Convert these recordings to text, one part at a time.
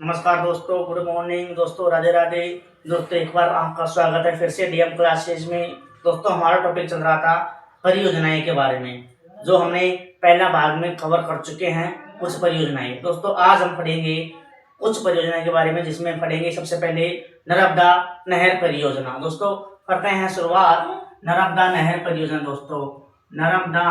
नमस्कार दोस्तों, good morning दोस्तों, राधे राधे दोस्तों। एक बार आपका स्वागत है फिर से डीएम क्लासेज में। दोस्तों हमारा टॉपिक चल रहा था परियोजनाएं के बारे में, जो हमने पहला भाग में कवर कर चुके हैं कुछ परियोजनाएं। दोस्तों आज हम पढ़ेंगे कुछ परियोजनाएं के बारे में, जिसमें पढ़ेंगे सबसे पहले नर्मदा नहर परियोजना। दोस्तों करते हैं शुरुआत नर्मदा नहर परियोजना। दोस्तों नर्मदा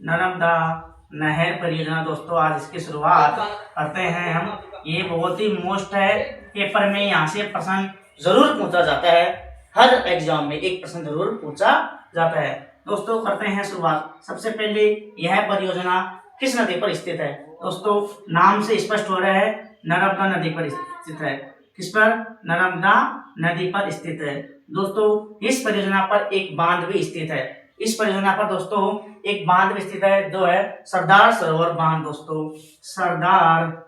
नर्मदा नहर परियोजना, दोस्तों आज इसकी शुरुआत करते हैं हम। ये बहुत ही मोस्ट है, पेपर में यहाँ से प्रश्न जरूर पूछा जाता है, हर एग्जाम में एक प्रश्न जरूर पूछा जाता है। दोस्तों करते हैं शुरुआत। सबसे पहले यह परियोजना किस नदी पर स्थित है? दोस्तों नाम से स्पष्ट हो रहा है, नर्मदा नदी पर स्थित है। किस पर? नर्मदा नदी पर स्थित है। दोस्तों इस परियोजना पर एक बांध भी स्थित है। इस परियोजना पर दोस्तों एक बांध भी स्थित है, जो है सरदार सरोवर बांध। दोस्तों सरदार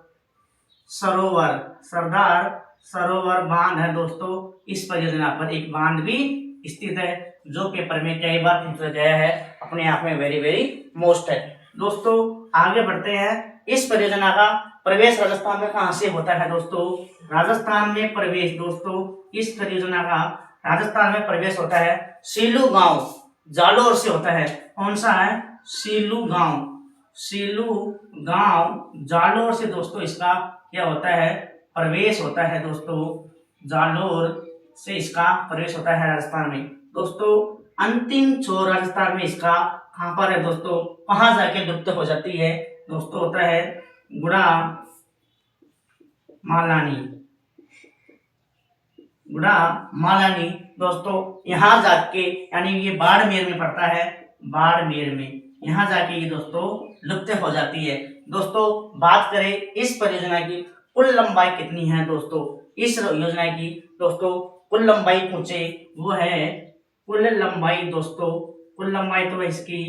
सरोवर बांध है। दोस्तों इस परियोजना पर एक बांध भी स्थित है, जो पेपर में कई बार पूछा गया है, अपने आप में वेरी वेरी मोस्ट है। दोस्तों आगे बढ़ते हैं। इस परियोजना का प्रवेश राजस्थान में कहां से होता है? दोस्तों राजस्थान में प्रवेश, दोस्तों इस परियोजना का राजस्थान में प्रवेश होता है सीलू गांव जालोर से होता है। कौन सा है? सीलू गांव जालोर से दोस्तों इसका क्या होता है? प्रवेश होता है। दोस्तों जालोर से इसका प्रवेश होता है राजस्थान में। दोस्तों अंतिम छोर राजस्थान में इसका कहां पर है? दोस्तों कहां जाके लुप्त हो जाती है? दोस्तों होता है गुड़ा मालानी। दोस्तों यहाँ जाके, यानी ये बाड़मेर में पड़ता है, बाड़मेर में यहाँ जाके ये दोस्तों लुप्त हो जाती है। दोस्तों बात करें इस परियोजना की कुल लंबाई कितनी है? दोस्तों इस योजना की दोस्तों कुल लंबाई पूछे, वो है कुल लंबाई। दोस्तों कुल लंबाई तो इसकी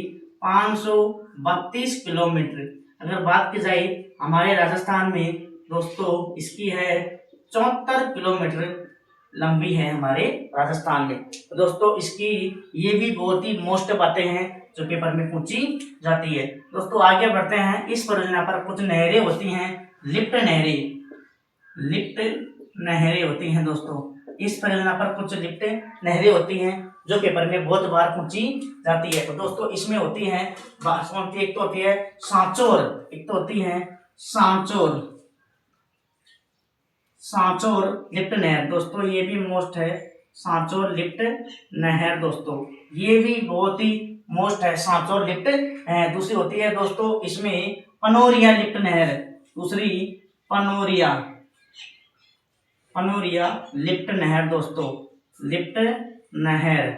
532 किलोमीटर। अगर बात की जाए हमारे राजस्थान में, दोस्तों इसकी है 74 किलोमीटर लंबी है हमारे राजस्थान में। तो दोस्तों इसकी ये भी बहुत ही मोस्ट बातें हैं जो पेपर में पूछी जाती है। दोस्तों आगे बढ़ते हैं। इस परियोजना पर कुछ नहरें होती हैं, लिफ्ट नहरें होती हैं। दोस्तों इस परियोजना पर कुछ लिफ्ट नहरें होती हैं, जो पेपर में बहुत बार पूछी जाती है। तो दोस्तों इसमें होती है, एक तो होती है सांचौर, एक तो होती है सांचौर लिफ्ट नहर। दोस्तों ये भी मोस्ट है, सांचौर लिफ्ट नहर। दोस्तों ये भी बहुत ही मोस्ट है, सांचौर लिफ्ट नहर। दूसरी होती है दोस्तों इसमें पनोरिया लिफ्ट नहर। दूसरी पनोरिया लिफ्ट नहर। दोस्तों लिफ्ट नहर,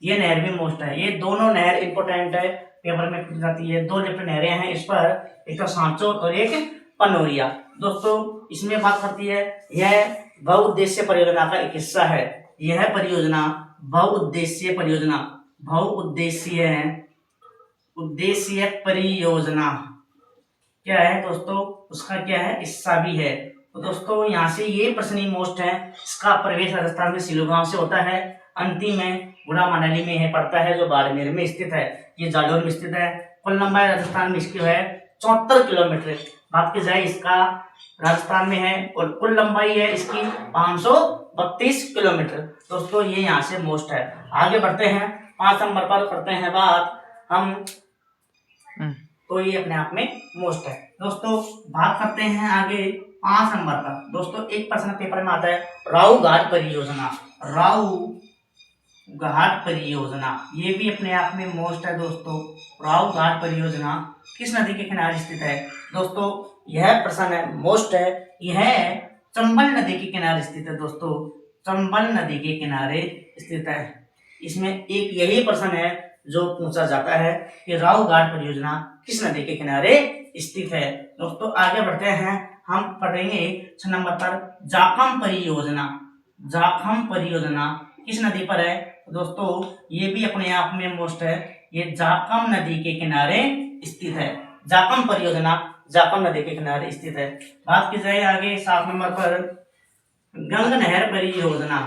ये नहर भी मोस्ट है। ये दोनों नहर इंपोर्टेंट है, पेपर में पूछी जाती है। दो लिफ्ट नहरें हैं इस पर, एक तो सांचौर और एक पनोरिया। दोस्तों इसमें बात करती है, यह बहुउद्देश्य परियोजना का एक हिस्सा है। यह परियोजना बहुउद्देश्य परियोजना क्या है? दोस्तों उसका क्या है? हिस्सा भी है। तो दोस्तों यहाँ से ये प्रश्न ही मोस्ट है। इसका प्रवेश राजस्थान में सीलू गांव से होता है, अंतिम में गुड़ा मनाली में है पड़ता है, जो बाड़मेर में स्थित है। ये जालोर में स्थित है। कुल लंबाई राजस्थान में इसकी है 74 किलोमीटर। बात की जाए इसका राजस्थान में है, और कुल लंबाई है इसकी 532 किलोमीटर। दोस्तों ये यहाँ से मोस्ट है। आगे बढ़ते हैं, 5 नंबर पर करते हैं बात हम, तो ये अपने आप में मोस्ट है। दोस्तों बात करते हैं आगे 5 नंबर पर। दोस्तों एक प्रश्न पेपर में आता है, राऊ घाट परियोजना, ये भी अपने आप में मोस्ट है। दोस्तों राऊ घाट परियोजना किस नदी के किनारे स्थित है? दोस्तों यह प्रश्न है, मोस्ट है। यह चंबल नदी के किनारे स्थित है। दोस्तों चंबल नदी के किनारे स्थित है। इसमें एक यही प्रश्न है जो पूछा जाता है कि राऊ घाट परियोजना किस नदी के किनारे स्थित है। दोस्तों आगे बढ़ते हैं, हम पढ़ेंगे 6 नंबर पर जाखम परियोजना किस नदी पर है? दोस्तों ये भी अपने आप में मोस्ट है। ये जाखम नदी के किनारे स्थित है। जाखम परियोजना जाखम नदी के किनारे स्थित है। बात की जाए आगे 7 नंबर पर गंग नहर परियोजना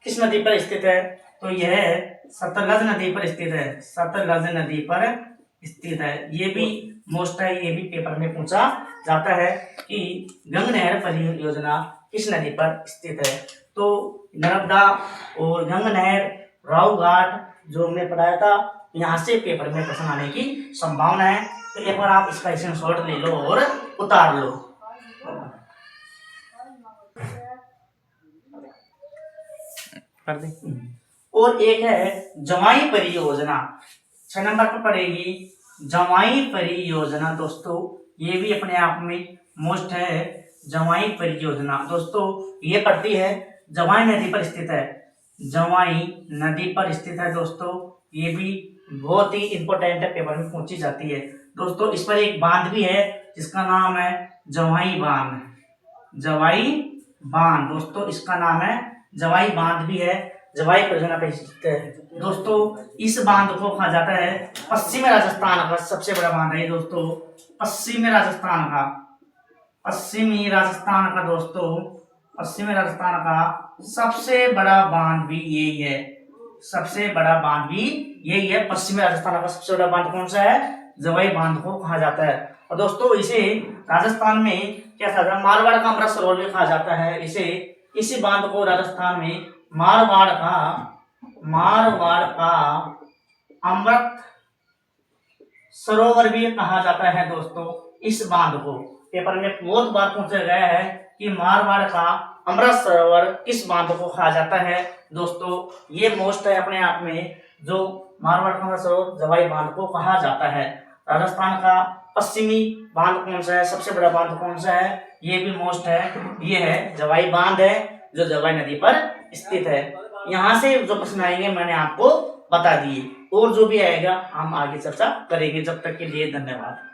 किस नदी पर स्थित है? तो यह सतलज नदी पर स्थित है। सतलज नदी पर स्थित है। ये भी मोस्ट है, ये भी पेपर में पूछा जाता है कि गंग नहर परियोजना किस नदी पर स्थित है। तो नर्मदा और गंग नहर, राव घाट जो हमने पढ़ाया था, यहाँ से पेपर में प्रश्न आने की संभावना है। तो एक बार आप इसका स्क्रीनशॉट ले लो और उतार लो। कर दे। और एक है जवाई परियोजना, 6 नंबर पर पड़ेगी जवाई परियोजना। दोस्तों ये भी अपने आप में मोस्ट है। जवाई परियोजना दोस्तों ये पड़ती है, जवाई नदी पर स्थित है, जवाई नदी पर स्थित है। दोस्तों ये भी बहुत ही इंपॉर्टेंट है, पेपर में पूछी जाती है। दोस्तों इस पर एक बांध भी है जिसका नाम है जवाई बांध, जवाई बांध। दोस्तों इसका नाम है जवाई बांध भी है, जवाई परियोजना पे स्थित है। दोस्तों इस बांध को कहा जाता है पश्चिमी राजस्थान का सबसे बड़ा बांध है दोस्तों, पश्चिमी राजस्थान का, पश्चिमी राजस्थान का दोस्तों, पश्चिमी राजस्थान का सबसे बड़ा बांध भी यही है, सबसे बड़ा बांध भी यही है। पश्चिमी राजस्थान का सबसे बड़ा बांध कौन सा है? जवाई बांध को कहा जाता है। और दोस्तों इसे राजस्थान में क्या कहा जाता है? मारवाड़ का अमृत सरोवर भी कहा जाता है। इसे इसी बांध को राजस्थान में मारवाड़ का अमृत सरोवर भी कहा जाता है। दोस्तों इस बांध को पेपर में बहुत बार पूछा गया है कि मारवाड़ का अमृत सरोवर किस बांध को कहा जाता है। दोस्तों ये मोस्ट है अपने आप में, जो मारवाड़ का अमृत सरोवर जवाई बांध को कहा जाता है। राजस्थान का पश्चिमी बांध कौन सा है, सबसे बड़ा बांध कौन सा है? ये भी मोस्ट है, ये है जवाई बांध है, जो जवाई नदी पर स्थित है। यहाँ से जो प्रश्न आएंगे मैंने आपको बता दिए, और जो भी आएगा हम आगे चर्चा करेंगे। जब तक के लिए धन्यवाद।